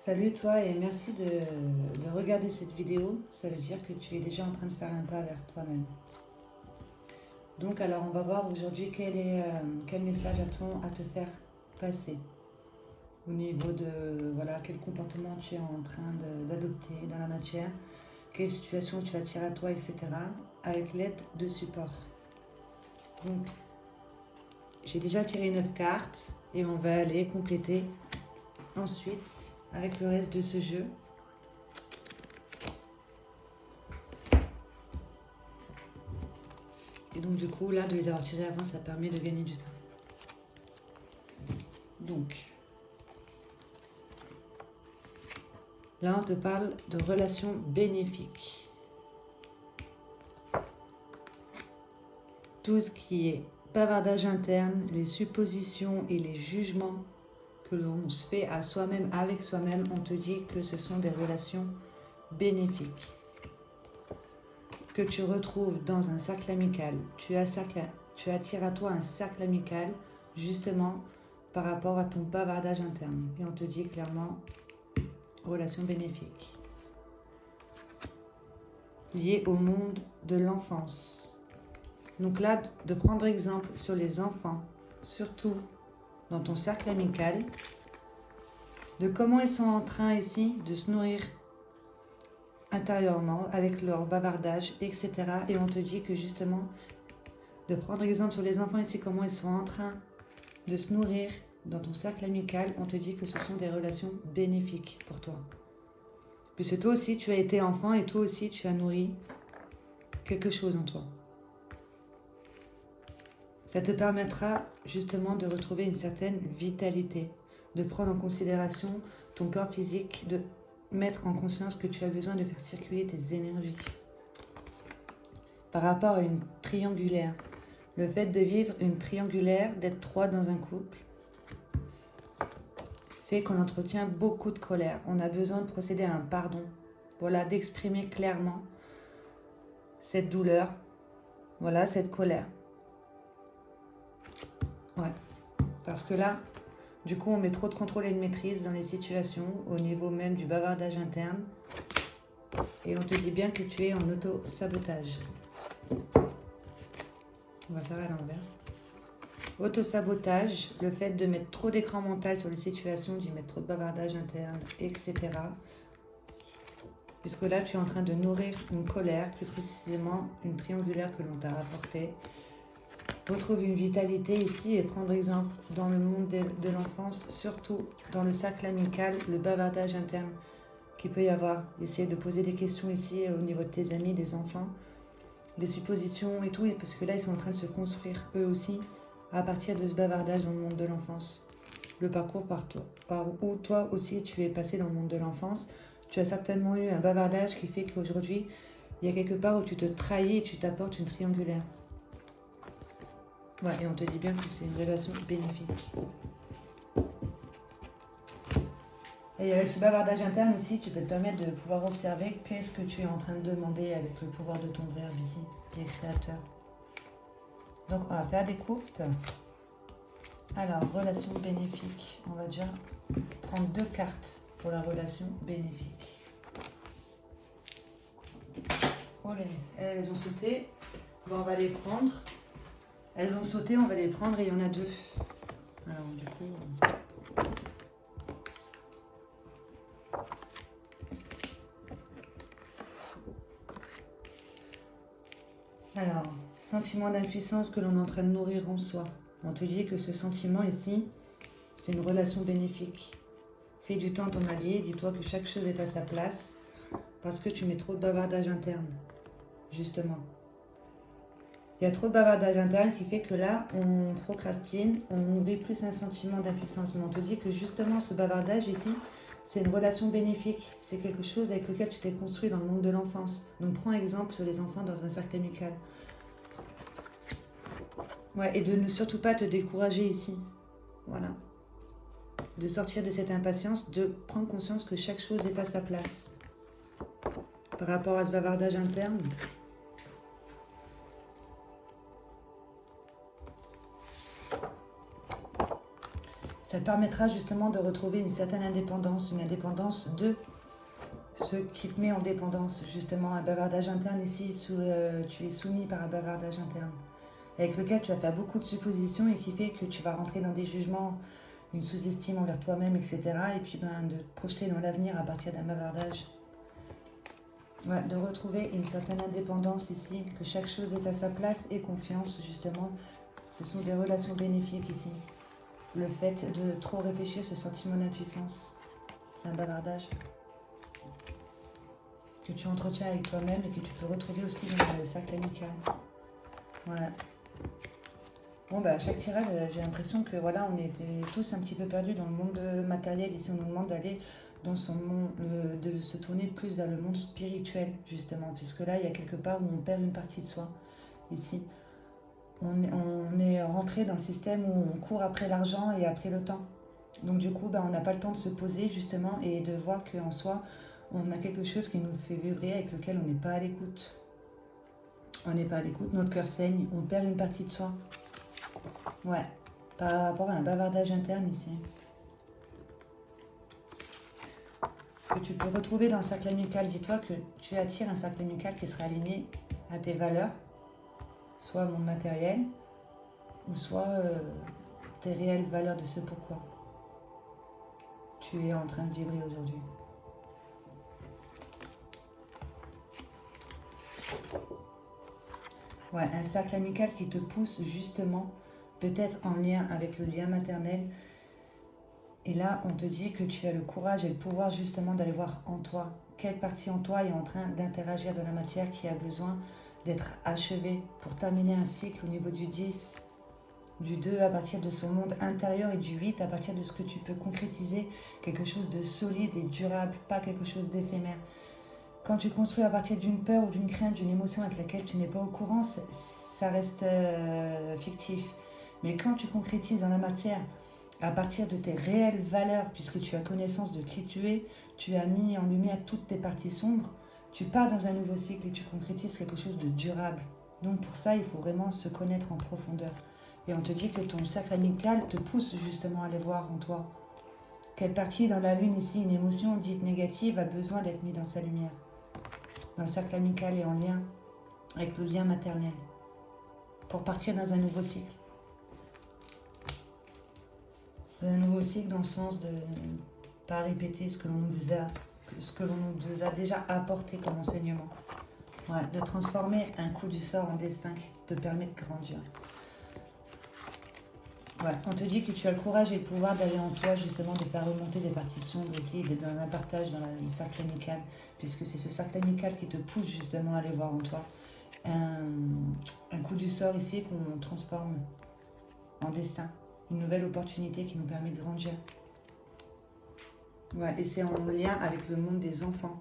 Salut toi et merci de regarder cette vidéo. Ça veut dire que tu es déjà en train de faire un pas vers toi-même. Donc alors on va voir aujourd'hui quel message a-t-on à te faire passer au niveau de voilà, quel comportement tu es en train d'adopter dans la matière, quelle situation tu attires à toi, etc. avec l'aide de support. Donc j'ai déjà tiré 9 cartes et on va aller compléter ensuite avec le reste de ce jeu. Et donc du coup, là, de les avoir tirés avant, ça permet de gagner du temps. Donc, là, on te parle de relations bénéfiques. Tout ce qui est bavardage interne, les suppositions et les jugements que l'on se fait à soi-même, avec soi-même, on te dit que ce sont des relations bénéfiques. Que tu retrouves dans un cercle amical. Tu attires à toi un cercle amical, justement, par rapport à ton bavardage interne. Et on te dit clairement, relation bénéfique. Liée au monde de l'enfance. Donc là, de prendre exemple sur les enfants, surtout dans ton cercle amical, de comment ils sont en train ici de se nourrir intérieurement avec leur bavardage, etc. Et on te dit que justement, de prendre exemple sur les enfants ici, comment ils sont en train de se nourrir dans ton cercle amical, on te dit que ce sont des relations bénéfiques pour toi. Puisque toi aussi, tu as été enfant et toi aussi, tu as nourri quelque chose en toi. Ça te permettra justement de retrouver une certaine vitalité, de prendre en considération ton corps physique, de mettre en conscience que tu as besoin de faire circuler tes énergies. Par rapport à une triangulaire, le fait de vivre une triangulaire, d'être 3 dans un couple, fait qu'on entretient beaucoup de colère. On a besoin de procéder à un pardon. Voilà, d'exprimer clairement cette douleur, voilà, cette colère. Ouais, parce que là, du coup, on met trop de contrôle et de maîtrise dans les situations, au niveau même du bavardage interne. Et on te dit bien que tu es en auto-sabotage. On va faire à l'envers. Auto-sabotage, le fait de mettre trop d'écran mental sur les situations, d'y mettre trop de bavardage interne, etc. Puisque là, tu es en train de nourrir une colère, plus précisément une triangulaire que l'on t'a rapportée. Retrouve une vitalité ici et prendre exemple dans le monde de l'enfance, surtout dans le cercle amical, le bavardage interne qu'il peut y avoir. Essayer de poser des questions ici au niveau de tes amis, des enfants, des suppositions et tout, parce que là, ils sont en train de se construire eux aussi à partir de ce bavardage dans le monde de l'enfance. Le parcours par où toi aussi tu es passé dans le monde de l'enfance, tu as certainement eu un bavardage qui fait qu'aujourd'hui, il y a quelque part où tu te trahis et tu t'apportes une triangulaire. Ouais, et on te dit bien que c'est une relation bénéfique. Et avec ce bavardage interne aussi, tu peux te permettre de pouvoir observer qu'est-ce que tu es en train de demander avec le pouvoir de ton verbe ici, les créateurs. Donc, on va faire des coupes. Alors, relation bénéfique. On va déjà prendre 2 cartes pour la relation bénéfique. Oh, elles ont sauté. Bon, on va les prendre. Elles ont sauté, on va les prendre et il y en a 2. Alors, du coup... Alors, sentiment d'impuissance que l'on est en train de nourrir en soi. On te dit que ce sentiment ici, c'est une relation bénéfique. Fais du temps ton allié, dis-toi que chaque chose est à sa place, parce que tu mets trop de bavardage interne, justement. Il y a trop de bavardage interne qui fait que là, on procrastine, on nourrit plus un sentiment d'impuissance. Mais on te dit que justement, ce bavardage ici, c'est une relation bénéfique. C'est quelque chose avec lequel tu t'es construit dans le monde de l'enfance. Donc prends exemple sur les enfants dans un cercle amical. Ouais, et de ne surtout pas te décourager ici. Voilà. De sortir de cette impatience, de prendre conscience que chaque chose est à sa place. Par rapport à ce bavardage interne, Ça te permettra justement de retrouver une certaine indépendance, une indépendance de ce qui te met en dépendance, justement, un bavardage interne ici, tu es soumis par un bavardage interne, avec lequel tu vas faire beaucoup de suppositions et qui fait que tu vas rentrer dans des jugements, une sous-estime envers toi-même, etc. Et puis de te projeter dans l'avenir à partir d'un bavardage. Ouais, de retrouver une certaine indépendance ici, que chaque chose est à sa place et confiance, justement. Ce sont des relations bénéfiques ici. Le fait de trop réfléchir, ce sentiment d'impuissance, c'est un bavardage que tu entretiens avec toi-même et que tu peux retrouver aussi dans le cercle amical. Voilà. Bon, bah, à chaque tirage, j'ai l'impression que voilà, on est tous un petit peu perdus dans le monde matériel. Ici, on nous demande d'aller dans son monde, de se tourner plus vers le monde spirituel, justement, puisque là, il y a quelque part où on perd une partie de soi. Ici, on est rentré dans le système où on court après l'argent et après le temps. Donc du coup, bah, on n'a pas le temps de se poser, justement, et de voir qu'en soi, on a quelque chose qui nous fait vibrer, avec lequel on n'est pas à l'écoute. On n'est pas à l'écoute, notre cœur saigne, on perd une partie de soi. Ouais, par rapport à un bavardage interne ici. Que tu peux retrouver dans le cercle amical. Dis-toi que tu attires un cercle amical qui sera aligné à tes valeurs, soit monde matériel, ou soit tes réelles valeurs de ce pourquoi tu es en train de vibrer aujourd'hui. Ouais, un cercle amical qui te pousse justement, peut-être en lien avec le lien maternel. Et là, on te dit que tu as le courage et le pouvoir justement d'aller voir en toi. Quelle partie en toi est en train d'interagir de la matière qui a besoin d'être achevée pour terminer un cycle au niveau du 10, du 2 à partir de son monde intérieur et du 8 à partir de ce que tu peux concrétiser, quelque chose de solide et durable, pas quelque chose d'éphémère. Quand tu construis à partir d'une peur ou d'une crainte, d'une émotion avec laquelle tu n'es pas au courant, ça reste fictif. Mais quand tu concrétises dans la matière, à partir de tes réelles valeurs, puisque tu as connaissance de qui tu as mis en lumière toutes tes parties sombres, tu pars dans un nouveau cycle et tu concrétises quelque chose de durable. Donc pour ça, il faut vraiment se connaître en profondeur. Et on te dit que ton cercle amical te pousse justement à aller voir en toi. Quelle partie dans la lune ici, une émotion dite négative, a besoin d'être mise dans sa lumière. Dans le cercle amical et en lien avec le lien maternel. Pour partir dans un nouveau cycle. Un nouveau cycle dans le sens de ne pas répéter ce que l'on nous a déjà apporté comme enseignement. Ouais, de transformer un coup du sort en destin qui te permet de grandir. Ouais, on te dit que tu as le courage et le pouvoir d'aller en toi, justement, de faire remonter des parties sombres ici et d'être dans un partage dans le cercle amical, puisque c'est ce cercle amical qui te pousse justement à aller voir en toi. Un coup du sort ici qu'on transforme en destin. Une nouvelle opportunité qui nous permet de grandir. Ouais, et c'est en lien avec le monde des enfants.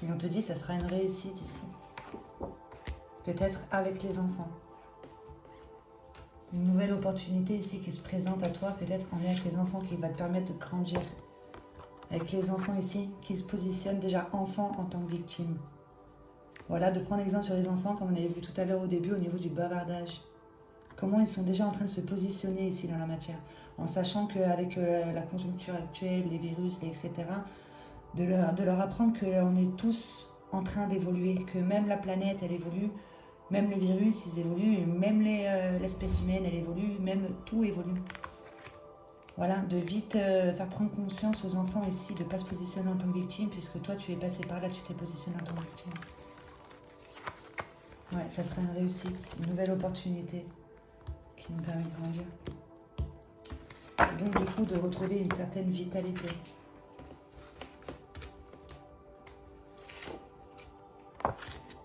Et on te dit que ça sera une réussite ici. Peut-être avec les enfants. Une nouvelle opportunité ici qui se présente à toi, peut-être en lien avec les enfants, qui va te permettre de grandir. Avec les enfants ici, qui se positionnent déjà enfants en tant que victimes. Voilà, de prendre exemple sur les enfants, comme on avait vu tout à l'heure au début, au niveau du bavardage. Comment ils sont déjà en train de se positionner ici dans la matière. En sachant qu'avec la conjoncture actuelle, les virus, etc., de leur apprendre qu'on est tous en train d'évoluer, que même la planète, elle évolue, même le virus, ils évoluent, même l'espèce humaine, elle évolue, même tout évolue. Voilà, de vite faire prendre conscience aux enfants ici, de ne pas se positionner en tant que victime, puisque toi, tu es passé par là, tu t'es positionné en tant que victime. Ouais, ça sera une réussite, une nouvelle opportunité qui nous permet de grandir. Donc, du coup, de retrouver une certaine vitalité.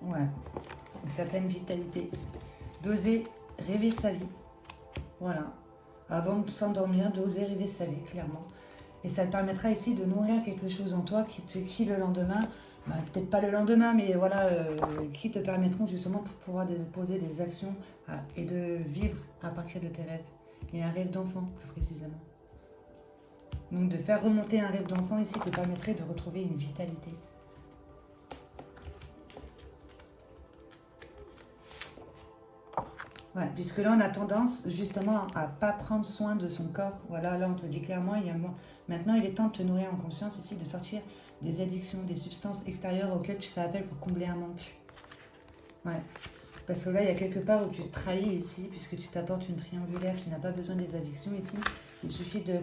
Ouais, une certaine vitalité. D'oser rêver sa vie. Voilà. Avant de s'endormir, d'oser rêver sa vie, clairement. Et ça te permettra ici de nourrir quelque chose en toi qui le lendemain, bah, peut-être pas le lendemain, mais voilà, qui te permettront justement de pouvoir poser des actions et de vivre à partir de tes rêves. Et un rêve d'enfant, plus précisément. Donc de faire remonter un rêve d'enfant ici te permettrait de retrouver une vitalité. Ouais, puisque là, on a tendance justement à pas prendre soin de son corps. Voilà, là, on te dit clairement, maintenant, il est temps de te nourrir en conscience ici, de sortir des addictions, des substances extérieures auxquelles tu fais appel pour combler un manque. Ouais, parce que là, il y a quelque part où tu te trahis ici, puisque tu t'apportes une triangulaire qui n'a pas besoin des addictions ici. Il suffit de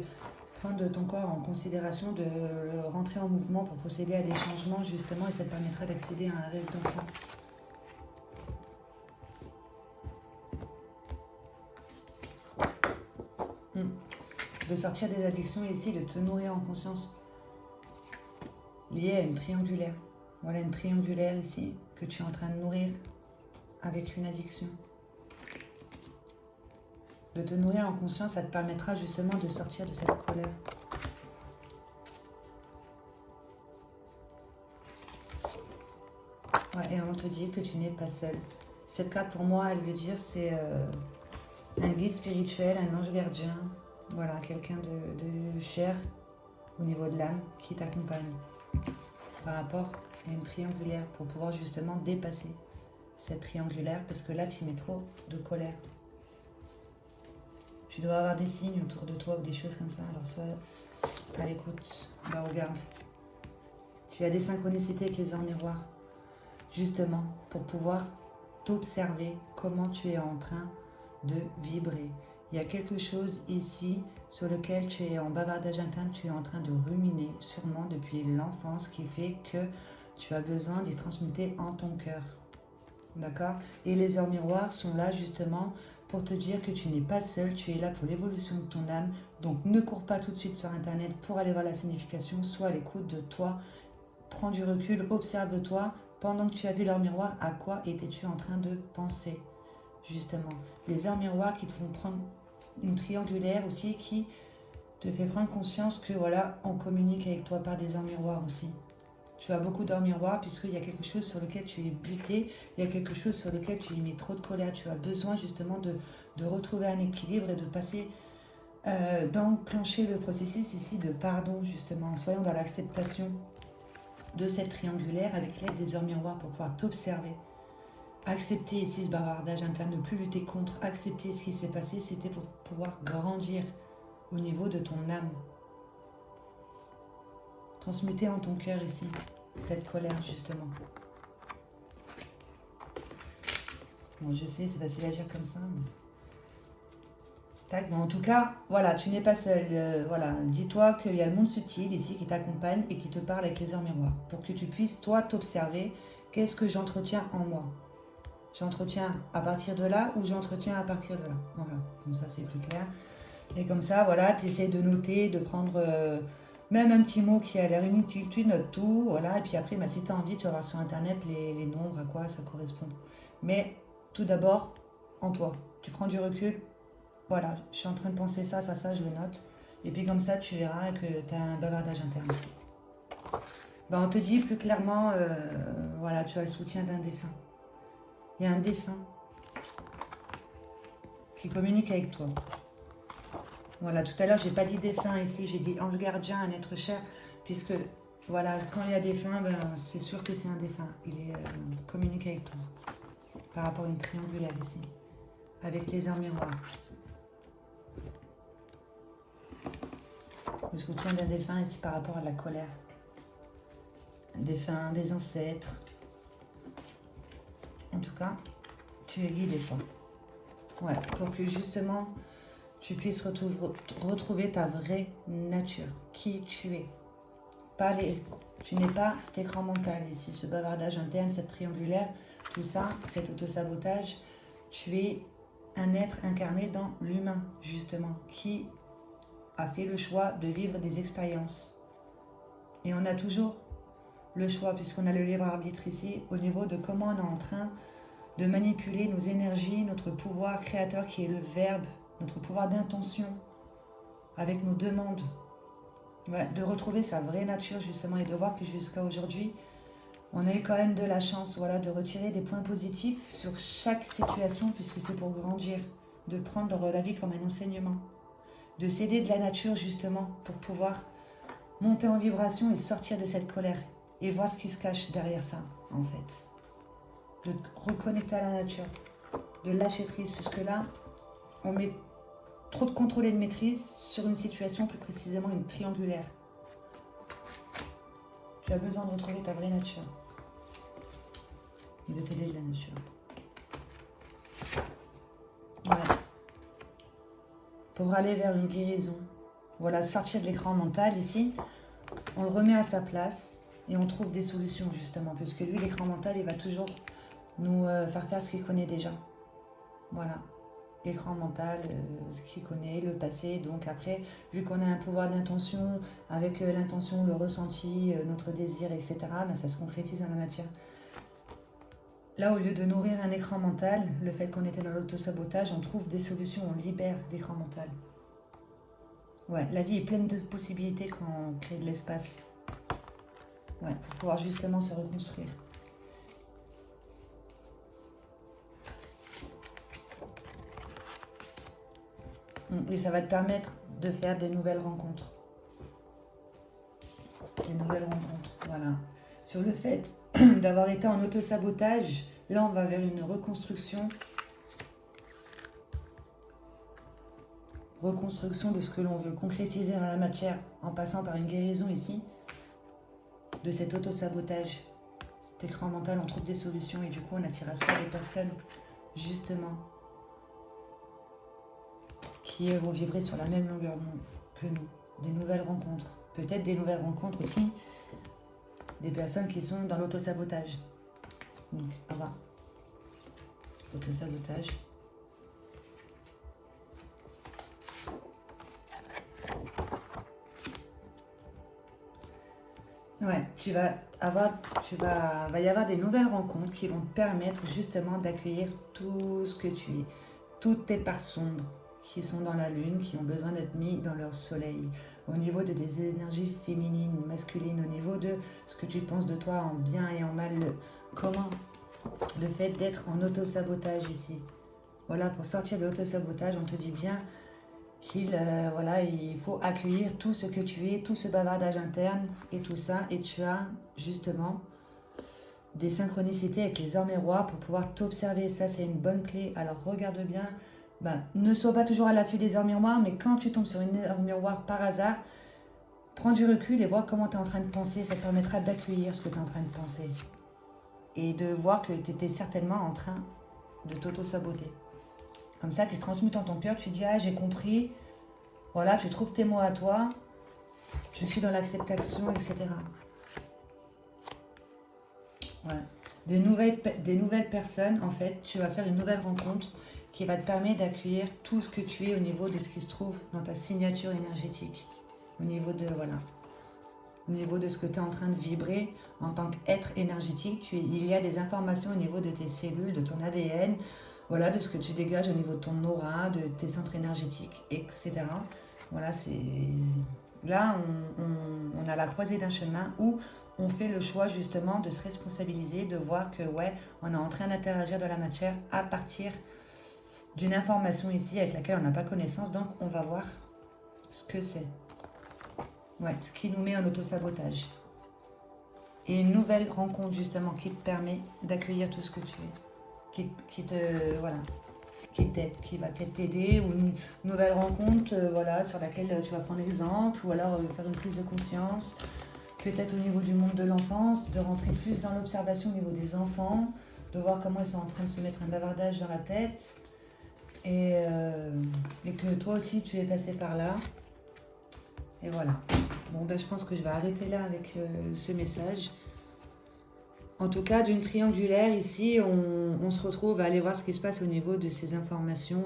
prendre ton corps en considération, de le rentrer en mouvement pour procéder à des changements justement, et ça te permettra d'accéder à un rêve d'enfant. De sortir des addictions ici, de te nourrir en conscience liée à une triangulaire. Voilà une triangulaire ici que tu es en train de nourrir avec une addiction. De te nourrir en conscience, ça te permettra justement de sortir de cette colère. Ouais, et on te dit que tu n'es pas seul. Cette carte pour moi, elle veut dire c'est un guide spirituel, un ange gardien. Voilà, quelqu'un de cher au niveau de l'âme qui t'accompagne par rapport à une triangulaire pour pouvoir justement dépasser cette triangulaire parce que là tu mets trop de colère. Tu dois avoir des signes autour de toi ou des choses comme ça. Alors sois à l'écoute, regarde. Tu as des synchronicités avec les heures miroirs justement pour pouvoir t'observer comment tu es en train de vibrer. Il y a quelque chose ici sur lequel tu es en bavardage interne, tu es en train de ruminer, sûrement depuis l'enfance, qui fait que tu as besoin d'y transmuter en ton cœur. D'accord? Et les heures miroirs sont là justement pour te dire que tu n'es pas seul, tu es là pour l'évolution de ton âme. Donc ne cours pas tout de suite sur Internet pour aller voir la signification, sois à l'écoute de toi, prends du recul, observe-toi. Pendant que tu as vu l'heure miroir, à quoi étais-tu en train de penser? Justement, des heures miroirs qui te font prendre une triangulaire aussi qui te fait prendre conscience que voilà, on communique avec toi par des heures miroirs aussi. Tu as beaucoup d'heures miroirs puisqu'il y a quelque chose sur lequel tu es buté, il y a quelque chose sur lequel tu y mets trop de colère. Tu as besoin justement de retrouver un équilibre et de passer, d'enclencher le processus ici de pardon justement. Soyons dans l'acceptation de cette triangulaire avec l'aide des heures miroirs pour pouvoir t'observer. Accepter ici ce bavardage interne, ne plus lutter contre, accepter ce qui s'est passé, c'était pour pouvoir grandir au niveau de ton âme. Transmuter en ton cœur ici, cette colère justement. Bon, je sais, c'est facile à dire comme ça. Mais... Tac, mais en tout cas, voilà, tu n'es pas seul. Voilà, dis-toi qu'il y a le monde subtil ici qui t'accompagne et qui te parle avec les heures miroirs. Pour que tu puisses, toi, t'observer, qu'est-ce que j'entretiens en moi? J'entretiens à partir de là ou j'entretiens à partir de là. Voilà, comme ça c'est plus clair. Et comme ça, voilà, tu essaies de noter, de prendre même un petit mot qui a l'air inutile, tu notes tout, voilà. Et puis après, bah, si tu as envie, tu vas voir sur Internet les nombres, à quoi ça correspond. Mais tout d'abord, en toi. Tu prends du recul, voilà, je suis en train de penser ça, je le note. Et puis comme ça, tu verras que tu as un bavardage interne. Bah, on te dit plus clairement, voilà, tu as le soutien d'un défunt. Il y a un défunt qui communique avec toi. Voilà, tout à l'heure, j'ai pas dit défunt ici, j'ai dit ange gardien, un être cher, puisque, voilà, quand il y a défunt, ben, c'est sûr que c'est un défunt. Il est communique avec toi, par rapport à une triangulaire ici, avec les heures miroirs. Le soutien d'un défunt ici par rapport à la colère. Un défunt, des ancêtres. En tout cas, tu es guidé, toi. Ouais, pour que justement, tu puisses retrouver ta vraie nature, qui tu es. Tu n'es pas cet écran mental ici, ce bavardage interne, cette triangulaire, tout ça, cet autosabotage. Tu es un être incarné dans l'humain, justement, qui a fait le choix de vivre des expériences. Et on a toujours le choix, puisqu'on a le libre arbitre ici, au niveau de comment on est en train de manipuler nos énergies, notre pouvoir créateur qui est le verbe, notre pouvoir d'intention, avec nos demandes, de retrouver sa vraie nature justement et de voir que jusqu'à aujourd'hui, on a eu quand même de la chance, voilà, de retirer des points positifs sur chaque situation puisque c'est pour grandir, de prendre la vie comme un enseignement, de s'aider de la nature justement pour pouvoir monter en vibration et sortir de cette colère et voir ce qui se cache derrière ça en fait, de te reconnecter à la nature. de lâcher prise, puisque là, on met trop de contrôle et de maîtrise sur une situation, plus précisément une triangulaire. Tu as besoin de retrouver ta vraie nature, de t'aider de la nature. Ouais. Pour aller vers une guérison. Voilà, sortir de l'écran mental ici, on le remet à sa place et on trouve des solutions justement, parce que lui, l'écran mental, il va toujours nous faire ce qu'il connaît déjà. Voilà, l'écran mental, ce qu'il connaît, le passé. Donc après, vu qu'on a un pouvoir d'intention, avec l'intention, le ressenti, notre désir, etc., ben, ça se concrétise dans la matière. Là, au lieu de nourrir un écran mental, le fait qu'on était dans l'autosabotage, on trouve des solutions, on libère l'écran mental. Ouais, la vie est pleine de possibilités quand on crée de l'espace. Ouais, pour pouvoir justement se reconstruire. Et ça va te permettre de faire des nouvelles rencontres. Des nouvelles rencontres, voilà. Sur le fait d'avoir été en autosabotage, là on va vers une reconstruction. Reconstruction de ce que l'on veut concrétiser dans la matière en passant par une guérison ici de cet autosabotage. Cet écran mental, on trouve des solutions et du coup on attire à soi des personnes justement qui vont vibrer sur la même longueur d'onde que nous. Des nouvelles rencontres. Peut-être des nouvelles rencontres aussi des personnes qui sont dans l'autosabotage. Donc, on va. Autosabotage. Ouais, va y avoir des nouvelles rencontres qui vont te permettre justement d'accueillir tout ce que tu es, toutes tes parts sombres qui sont dans la lune, qui ont besoin d'être mis dans leur soleil, au niveau de des énergies féminines, masculines, au niveau de ce que tu penses de toi en bien et en mal, comment le fait d'être en autosabotage ici. Voilà, pour sortir de l'autosabotage, on te dit bien voilà, il faut accueillir tout ce que tu es, tout ce bavardage interne et tout ça. Et tu as justement des synchronicités avec les heures miroirs pour pouvoir t'observer. Ça, c'est une bonne clé. Alors, regarde bien. Ne sois pas toujours à l'affût des heures miroirs, mais quand tu tombes sur une heure miroir par hasard, prends du recul et vois comment tu es en train de penser. Ça te permettra d'accueillir ce que tu es en train de penser. Et de voir que tu étais certainement en train de t'auto-saboter. Comme ça, tu transmutes en ton cœur, tu dis « Ah, j'ai compris ». Voilà, tu trouves tes mots à toi. Je suis dans l'acceptation, etc. Ouais. Des nouvelles personnes, en fait, tu vas faire une nouvelle rencontre qui va te permettre d'accueillir tout ce que tu es au niveau de ce qui se trouve dans ta signature énergétique. Au niveau de, voilà, au niveau de ce que tu es en train de vibrer en tant qu'être énergétique. Il y a des informations au niveau de tes cellules, de ton ADN, voilà, de ce que tu dégages au niveau de ton aura, de tes centres énergétiques, etc. Voilà, c'est... Là, on a la croisée d'un chemin où on fait le choix justement de se responsabiliser, de voir que, ouais, on est en train d'interagir dans la matière à partir d'une information ici avec laquelle on n'a pas connaissance. Donc, on va voir ce que c'est. Ouais, ce qui nous met en autosabotage. Et une nouvelle rencontre justement qui te permet d'accueillir tout ce que tu es. Qui t'aide, qui va peut-être t'aider, ou une nouvelle rencontre voilà, sur laquelle tu vas prendre exemple, ou alors faire une prise de conscience, peut-être au niveau du monde de l'enfance, de rentrer plus dans l'observation au niveau des enfants, de voir comment ils sont en train de se mettre un bavardage dans la tête, et que toi aussi tu es passé par là. Et voilà. Bon, je pense que je vais arrêter là avec ce message. En tout cas, d'une triangulaire, ici, on se retrouve à aller voir ce qui se passe au niveau de ces informations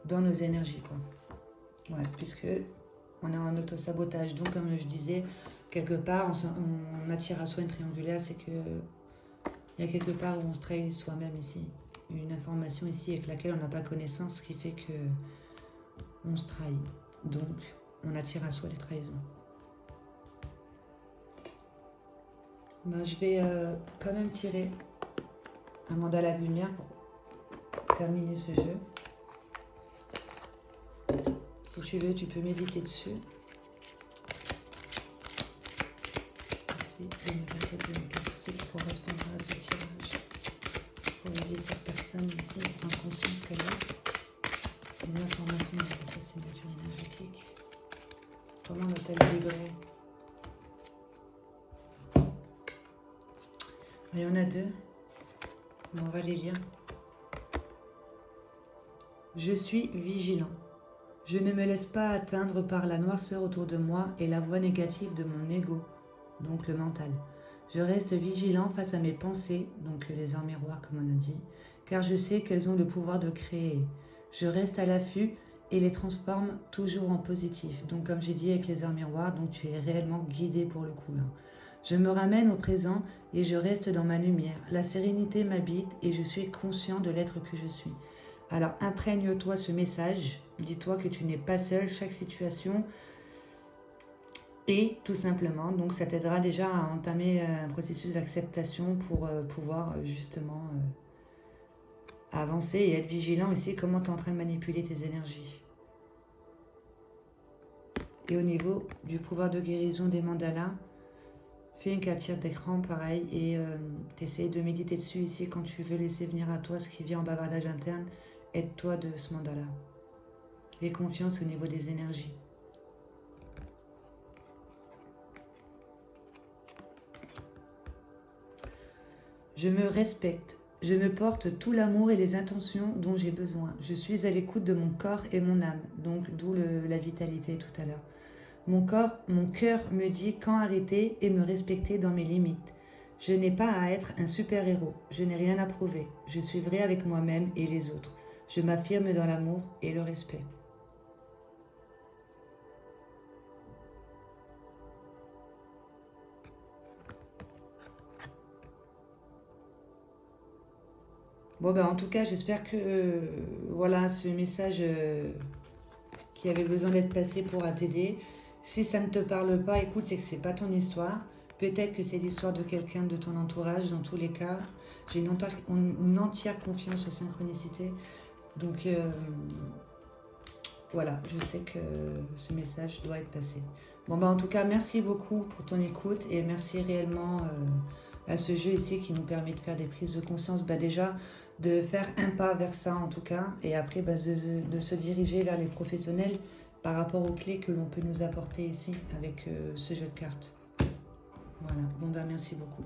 dans nos énergies, quoi. Ouais, puisque on est en autosabotage. Donc, comme je disais, quelque part, on attire à soi une triangulaire, c'est que il y a quelque part où on se trahit soi-même ici. Une information ici avec laquelle on n'a pas connaissance, ce qui fait que on se trahit. Donc, on attire à soi les trahisons. Je vais quand même tirer un mandala de lumière pour terminer ce jeu. Si tu veux, tu peux méditer dessus. Merci de me passer de me qui correspondra à ce tirage. Pour aider cette personne ici, prendre conscience qu'elle a une information de sa signature énergétique. Comment doit-elle vibrer? Il y en a deux, mais on va les lire. Je suis vigilant. Je ne me laisse pas atteindre par la noirceur autour de moi et la voix négative de mon ego, donc le mental. Je reste vigilant face à mes pensées, donc les heures miroirs comme on a dit, car je sais qu'elles ont le pouvoir de créer. Je reste à l'affût et les transforme toujours en positif. Donc comme j'ai dit avec les heures miroirs, donc tu es réellement guidé pour le coup là. Je me ramène au présent et je reste dans ma lumière. La sérénité m'habite et je suis conscient de l'être que je suis. Alors imprègne-toi ce message, dis-toi que tu n'es pas seul, chaque situation et tout simplement, donc ça t'aidera déjà à entamer un processus d'acceptation pour pouvoir justement avancer et être vigilant aussi comment tu es en train de manipuler tes énergies. Et au niveau du pouvoir de guérison des mandalas, fais une capture d'écran pareil et t'essayes de méditer dessus ici quand tu veux laisser venir à toi ce qui vient en bavardage interne. Aide-toi de ce mandala. Aie confiance au niveau des énergies. Je me respecte. Je me porte tout l'amour et les intentions dont j'ai besoin. Je suis à l'écoute de mon corps et mon âme. Donc d'où la vitalité tout à l'heure. Mon cœur me dit quand arrêter et me respecter dans mes limites. Je n'ai pas à être un super-héros. Je n'ai rien à prouver. Je suis vrai avec moi-même et les autres. Je m'affirme dans l'amour et le respect. Bon ben en tout cas j'espère que voilà ce message qui avait besoin d'être passé pourra t'aider. Si ça ne te parle pas, écoute, c'est que c'est pas ton histoire. Peut-être que c'est l'histoire de quelqu'un de ton entourage. Dans tous les cas, j'ai une entière confiance aux synchronicités. Donc voilà, je sais que ce message doit être passé. Bon ben en tout cas, merci beaucoup pour ton écoute et merci réellement à ce jeu ici qui nous permet de faire des prises de conscience. Bah déjà, de faire un pas vers ça en tout cas, et après bah, de se diriger vers les professionnels par rapport aux clés que l'on peut nous apporter ici avec ce jeu de cartes. Voilà, bon bah merci beaucoup.